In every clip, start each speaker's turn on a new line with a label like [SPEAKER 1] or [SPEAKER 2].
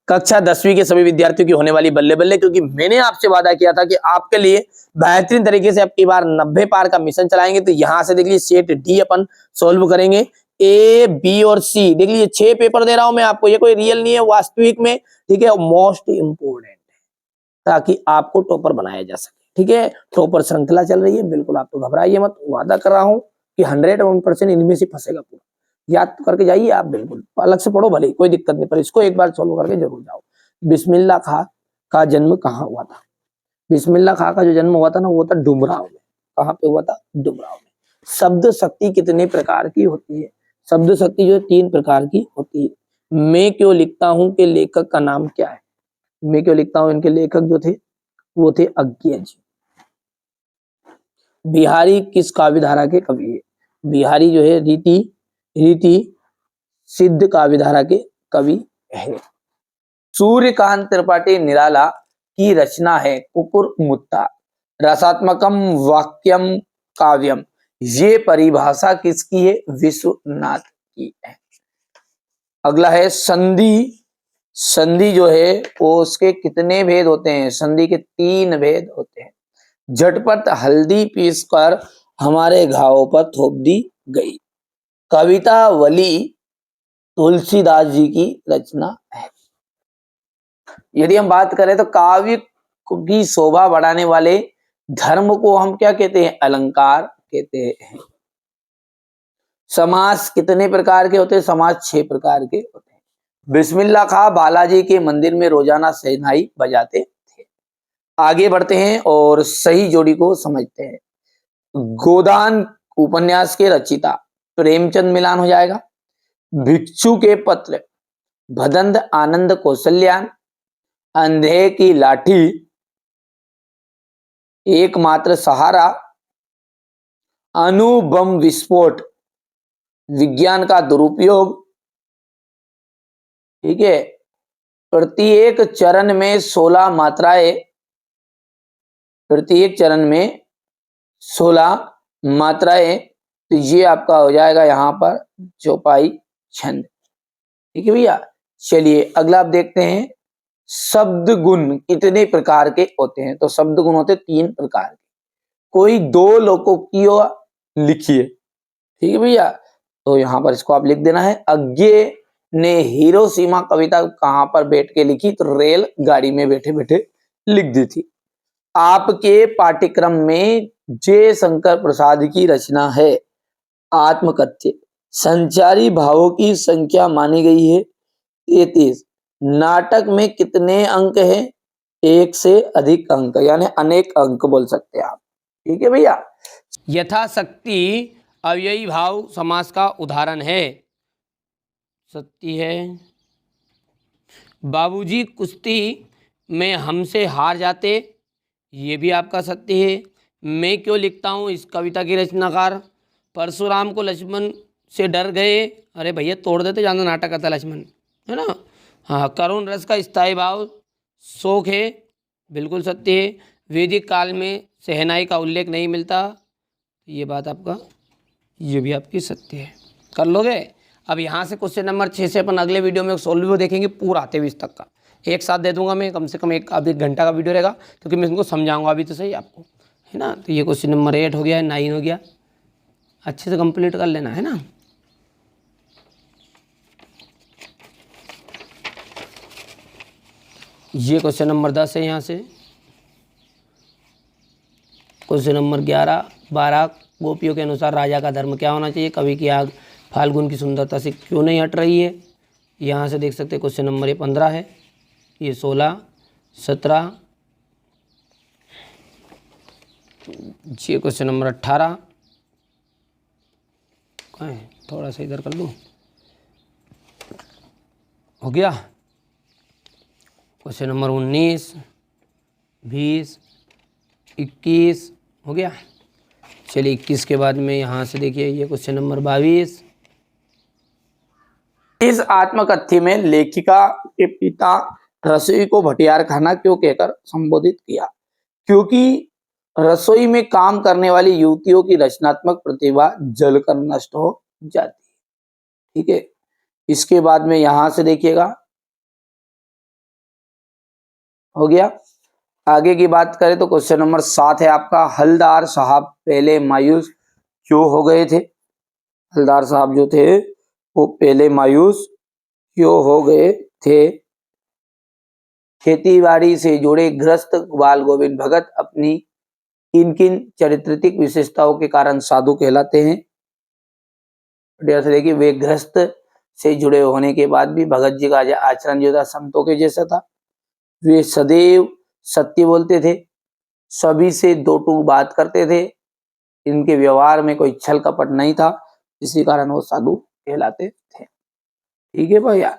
[SPEAKER 1] कक्षा 10वीं के सभी विद्यार्थियों की होने वाली बल्ले बल्ले, क्योंकि मैंने आपसे वादा किया था कि आपके लिए बेहतरीन तरीके से अब की बार 90 पार का मिशन चलाएंगे। तो यहां से देख लीजिए सेट डी अपन सोल्व करेंगे, ए बी और सी। देख लीजिए 6 पेपर दे रहा हूं मैं आपको, ये कोई रियल नहीं है, वास्तविक में, ठीक है, मोस्ट इंपोर्टेंट है, ताकि आपको टॉपर बनाया जा सके, ठीक है। टॉपर श्रृंखला चल रही है, बिल्कुल आप तो घबराइए मत, वादा कर रहा हूं कि 101% इनमें से फंसेगा पूरा। याद करके जाइए आप, बिल्कुल अलग से पढ़ो भले, कोई दिक्कत नहीं, पर इसको एक बार सॉल्व करके जरूर जाओ। बिस्मिल्लाह खां का जन्म कहाँ हुआ था? बिस्मिल्लाह खां का जो जन्म हुआ था ना, वो था डुमराव में। कहाँ पे हुआ था? डुमराव में। शब्द शक्ति कितने प्रकार की होती है? शब्द शक्ति जो 3 प्रकार की होती है। मैं क्यों लिखता हूं के लेखक का नाम क्या है? मैं क्यों लिखता हूं, इनके लेखक जो थे वो थे अज्ञे जी। बिहारी किस काव्य धारा के कवि है? बिहारी जो है रीति सिद्ध काव्य धारा के कवि है। सूर्यकांत त्रिपाठी निराला की रचना है कुकुर मुत्ता रसात्मकम वाक्यम काव्यम। ये परिभाषा किसकी है? विश्वनाथ की है। अगला है संधि। संधि जो है वो उसके कितने भेद होते हैं? संधि के 3 भेद होते हैं। झटपट हल्दी पीसकर हमारे घावों पर थोप दी गई। कवितावली तुलसीदास जी की रचना है। यदि हम बात करें तो काव्य की शोभा बढ़ाने वाले धर्म को हम क्या कहते हैं? अलंकार कहते हैं। समास कितने प्रकार के होते हैं? समास 6 प्रकार के होते हैं। बिस्मिल्लाह खां बालाजी के मंदिर में रोजाना शहनाई बजाते थे। आगे बढ़ते हैं और सही जोड़ी को समझते हैं। गोदान उपन्यास के रचिता प्रेमचंद मिलान हो जाएगा। भिक्षु के पत्र, भदंत आनंद कौशल्यान, अंधे की लाठी, एकमात्र सहारा, अणुबम विस्फोट, विज्ञान का दुरुपयोग, ठीक है, प्रत्येक चरण में 16 मात्राएं, प्रत्येक चरण में 16 मात्राएं, तो ये आपका हो जाएगा यहां पर चौपाई छंद, ठीक है भैया। चलिए अगला आप देखते हैं, शब्द गुण कितने प्रकार के होते हैं? तो शब्द गुण होते 3 प्रकार के। कोई 2 लोकोक्तियों लिखिए, ठीक है भैया। तो यहां पर इसको आप लिख देना है। अज्ञे ने हिरोशिमा कविता कहां पर बैठ के लिखी? तो रेल गाड़ी में बैठे बैठे लिख दी थी। आपके पाठ्यक्रम में जय शंकर प्रसाद की रचना है आत्मकथ्य। संचारी भावों की संख्या मानी गई है 33। नाटक में कितने अंक हैं? 1 से अधिक अंक, यानी अनेक अंक बोल सकते हैं आप, ठीक है भैया। यथाशक्ति अव्ययी भाव समास का उदाहरण है। सत्य है। बाबूजी कुश्ती में हमसे हार जाते, ये भी आपका सत्य है। मैं क्यों लिखता हूँ इस कविता की रचनाकार परशुराम को लक्ष्मण से डर गए, अरे भैया तोड़ देते, ज्यादा नाटक आता लक्ष्मण, है ना। हाँ, करुण रस का स्थायी भाव शोक है, बिल्कुल सत्य है। वैदिक काल में शहनाई का उल्लेख नहीं मिलता, ये बात आपका, ये भी आपकी सत्य है। कर लोगे। अब यहाँ से क्वेश्चन नंबर 6 से अपन अगले वीडियो में सोल्व देखेंगे पूरा आते हुए तक का, एक साथ दे दूंगा मैं, कम से कम एक आधे घंटा का वीडियो रहेगा, क्योंकि मैं इनको समझाऊंगा अभी तो सही आपको, है ना। तो ये क्वेश्चन नंबर 8 हो गया, 9 हो गया, अच्छे से कंप्लीट कर लेना, है ना। ये क्वेश्चन नंबर 10 है। यहाँ से क्वेश्चन नंबर 11, 12 गोपियों के अनुसार राजा का धर्म क्या होना चाहिए? कवि की आग फाल्गुन की सुंदरता से क्यों नहीं हट रही है? यहाँ से देख सकते हैं क्वेश्चन नंबर 15 है, ये 16, 17, ये क्वेश्चन नंबर 18, कहाँ है, थोड़ा सा इधर कर लूँ, हो गया। क्वेश्चन नंबर 19, 20, 21 हो गया। चलिए 21 के बाद में यहाँ से देखिए, ये क्वेश्चन नंबर 22। इस आत्मकथ्य में लेखिका के पिता रसोई को भटियार खाना क्यों कहकर संबोधित किया? क्योंकि रसोई में काम करने वाली युवतियों की रचनात्मक प्रतिभा जलकर नष्ट हो जाती है, ठीक है। इसके बाद में यहां से देखिएगा, हो गया। आगे की बात करें तो क्वेश्चन नंबर 7 है आपका, हलदार साहब पहले मायूस क्यों हो गए थे। हलदार साहब जो थे वो पहले मायूस क्यों हो गए थे। खेतीबाड़ी से जुड़े ग्रस्त बाल गोविंद भगत अपनी किन किन चारित्रिक विशेषताओं के कारण साधु कहलाते हैं। देखिए, वे ग्रस्त से जुड़े होने के बाद भी भगत जी का आचरण जो था संतों के जैसा था। वे सदैव सत्य बोलते थे, सभी से दो टूक बात करते थे, इनके व्यवहार में कोई छल कपट नहीं था, इसी कारण वो साधु कहलाते थे। ठीक है भैया।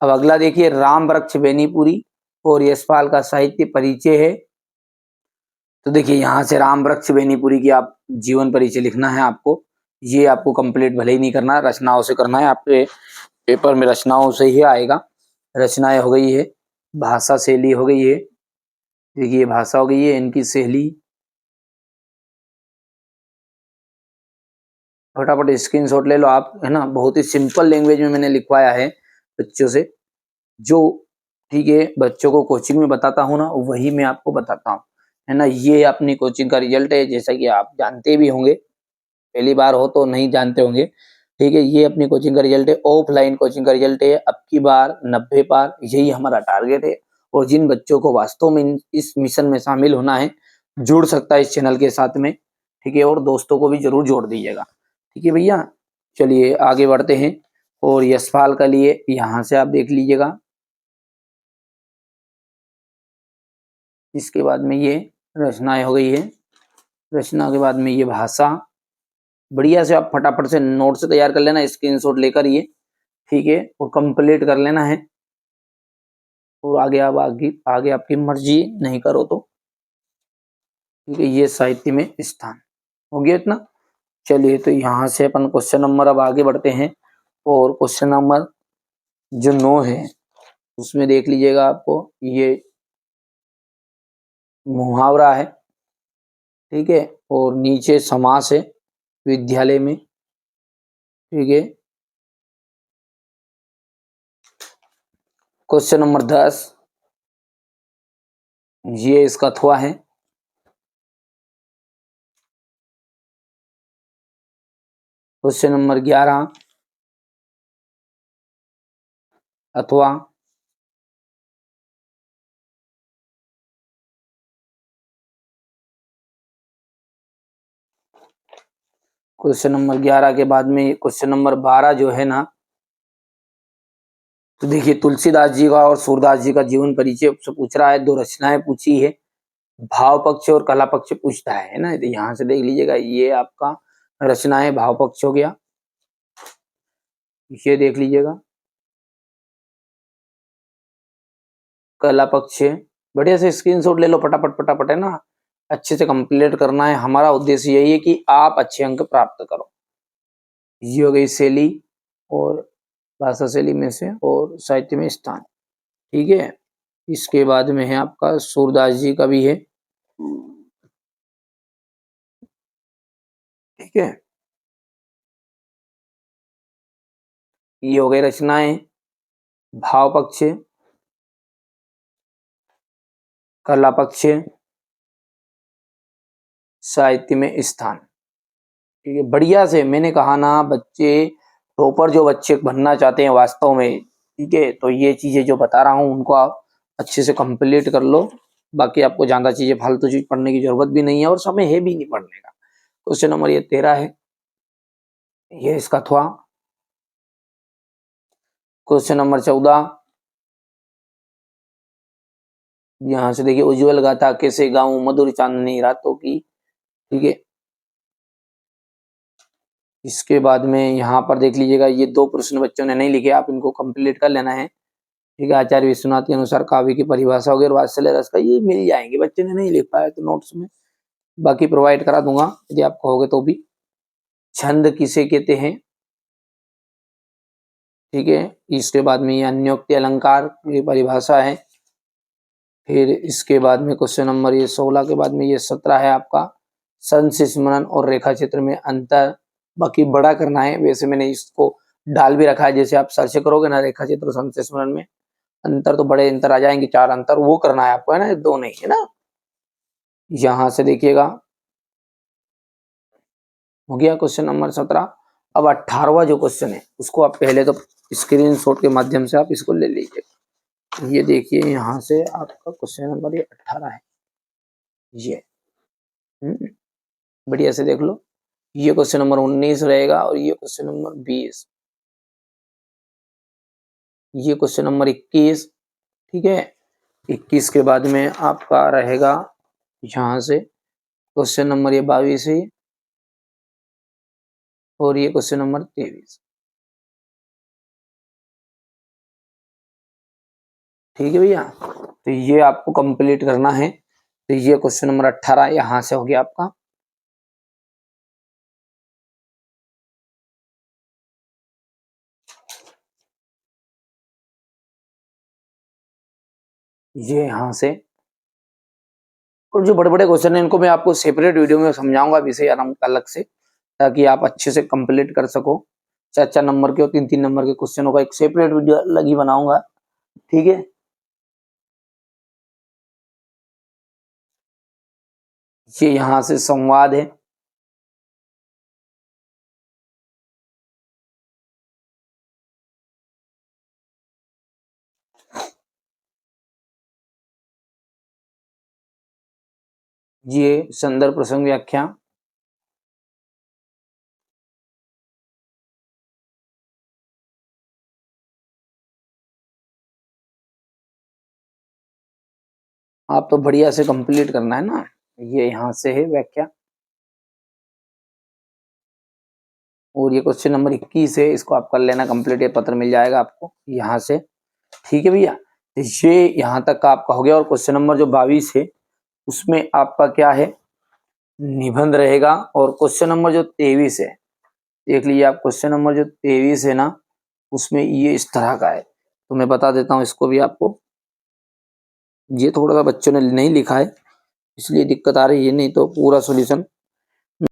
[SPEAKER 1] अब अगला देखिए, राम वृक्ष बेनीपुरी और यशपाल का साहित्य परिचय है। तो देखिए, यहाँ से राम वृक्ष बेनीपुरी की आप जीवन परिचय लिखना है आपको। ये आपको कंप्लीट भले ही नहीं करना है, रचनाओं से करना है। आपके पेपर में रचनाओं से ही आएगा। रचनाएं हो गई है, भाषा शैली हो गई है। देखिए, भाषा हो गई है, इनकी शैली। फटाफट स्क्रीनशॉट ले लो आप, है ना। बहुत ही सिंपल लैंग्वेज में मैंने लिखवाया है बच्चों से, जो ठीक है बच्चों को कोचिंग में बताता हूँ ना, वही मैं आपको बताता हूँ, है ना। ये अपनी कोचिंग का रिजल्ट है, जैसा कि आप जानते भी होंगे, पहली बार हो तो नहीं जानते होंगे। ठीक है, ये अपनी कोचिंग का रिजल्ट है, ऑफलाइन कोचिंग का रिजल्ट है। अब की बार 90 पार, यही हमारा टारगेट है। और जिन बच्चों को वास्तव में इस मिशन में शामिल होना है, जुड़ सकता है इस चैनल के साथ में। ठीक है, और दोस्तों को भी जरूर जोड़ दीजिएगा। ठीक है भैया, चलिए आगे बढ़ते हैं। और यशपाल का लिए यहाँ से आप देख लीजिएगा। इसके बाद में ये रचनाएं हो गई है। रचना के बाद में ये भाषा। बढ़िया से आप फटाफट से नोट से तैयार कर लेना, स्क्रीनशॉट लेकर ये। ठीक है, और कंप्लीट कर लेना है। और आगे आप आगे आपकी मर्जी, नहीं करो तो। ठीक है, ये साहित्य में स्थान हो गया इतना। चलिए, तो यहाँ से अपन क्वेश्चन नंबर अब आगे बढ़ते हैं। और क्वेश्चन नंबर जो 9 है उसमें देख लीजिएगा, आपको ये मुहावरा है। ठीक है, और नीचे समास है विद्यालय में। ठीक है, क्वेश्चन नंबर 10 ये इसका अथवा है। क्वेश्चन नंबर 11 अथवा। क्वेश्चन नंबर 11 के बाद में क्वेश्चन नंबर 12 जो है ना, तो देखिए तुलसीदास जी का और सूरदास जी का जीवन परिचय से पूछ रहा है। 2 रचनाएं पूछी है, भाव पक्ष और कला पक्ष पूछता है ना। तो यहाँ से देख लीजिएगा, ये आपका रचनाएं भाव पक्ष हो गया, ये देख लीजिएगा। कला पक्ष, बढ़िया से स्क्रीनशॉट ले लो फटाफट फटाफट, है ना। अच्छे से कंप्लीट करना है, हमारा उद्देश्य यही है कि आप अच्छे अंक प्राप्त करो। ये हो गई शैली और भाषा शैली में से, और साहित्य में स्थान। ठीक है, इसके बाद में है आपका सूरदास जी का भी है। ठीक है, ये हो गई रचनाएं, भाव पक्ष, कला पक्ष, साहित्य में स्थान। ठीक है, बढ़िया से मैंने कहा ना, बच्चे टॉपर जो बच्चे बनना चाहते हैं वास्तव में, ठीक है, तो ये चीजें जो बता रहा हूँ उनको आप अच्छे से कंप्लीट कर लो। बाकी आपको ज्यादा चीजें फालतू चीज पढ़ने की जरूरत भी नहीं है, और समय है भी नहीं पढ़ने का। क्वेश्चन नंबर ये 13 है, ये इसका अथवा। क्वेश्चन नंबर 14, यहाँ से देखिए, उज्जवल गाथा कैसे गाऊं मधुर चांदनी रातों की। ठीक है, इसके बाद में यहाँ पर देख लीजिएगा, ये 2 प्रश्न बच्चों ने नहीं लिखे, आप इनको कंप्लीट कर लेना है। ठीक है, आचार्य विश्वनाथ के अनुसार काव्य की परिभाषा हो गई, और वात्सल्य रस का, ये मिल जाएंगे। बच्चे ने नहीं लिख पाया तो नोट्स में बाकी प्रोवाइड करा दूंगा यदि आप कहोगे तो भी। छंद किसे कहते हैं। ठीक है, इसके बाद में ये अन्योक्ति अलंकार की परिभाषा है। फिर इसके बाद में क्वेश्चन नंबर ये 16 के बाद में ये 17 है आपका, संस्य स्मरण और रेखा चित्र में अंतर। बाकी बड़ा करना है, वैसे मैंने इसको डाल भी रखा है, जैसे आप सर्च करोगे ना रेखा चित्र संस्य स्मरण में, अंतर तो बड़े अंतर आ जाएंगे, 4 अंतर वो करना है आपको, है ना, 2 नहीं, है ना। यहां से देखिएगा, हो गया क्वेश्चन नंबर 17। अब 18वां जो क्वेश्चन है उसको आप पहले तो स्क्रीनशॉट के माध्यम से आप इसको ले लीजिए। ये देखिए यहाँ से आपका क्वेश्चन नंबर ये 18 है, ये बढ़िया से देख लो। ये क्वेश्चन नंबर 19 रहेगा और ये क्वेश्चन नंबर 20, ये क्वेश्चन नंबर 21, ठीक है। 21 के बाद में आपका रहेगा यहाँ से क्वेश्चन नंबर ये 22 है और ये क्वेश्चन नंबर 23, ठीक है भैया। तो ये आपको कंप्लीट करना है। तो ये क्वेश्चन नंबर 18 यहाँ से हो गया आपका। ये यहाँ से, और जो बड़े बड़े क्वेश्चन है इनको मैं आपको सेपरेट वीडियो में समझाऊंगा विषय आराम अलग से, ताकि आप अच्छे से कंप्लीट कर सको। 4-4 नंबर के और 3-3 नंबर के क्वेश्चनों का एक सेपरेट वीडियो अलग ही बनाऊंगा, ठीक है। ये यहाँ से संवाद है, ये संदर्भ प्रसंग व्याख्या, आप तो बढ़िया से कंप्लीट करना है ना। ये यहाँ से है व्याख्या, और ये क्वेश्चन नंबर 21 है, इसको आप कर लेना कंप्लीट, ये पत्र मिल जाएगा आपको यहाँ से, ठीक है भैया। तो ये यहाँ तक का आपका हो गया। और क्वेश्चन नंबर जो 22 है उसमें आपका क्या है, निबंध रहेगा। और क्वेश्चन नंबर जो 23 है, देख लीजिए आप, क्वेश्चन नंबर जो 23 है ना, उसमें ये इस तरह का है। तो मैं बता देता हूँ इसको भी आपको। ये थोड़ा सा बच्चों ने नहीं लिखा है इसलिए दिक्कत आ रही है, नहीं तो पूरा सॉल्यूशन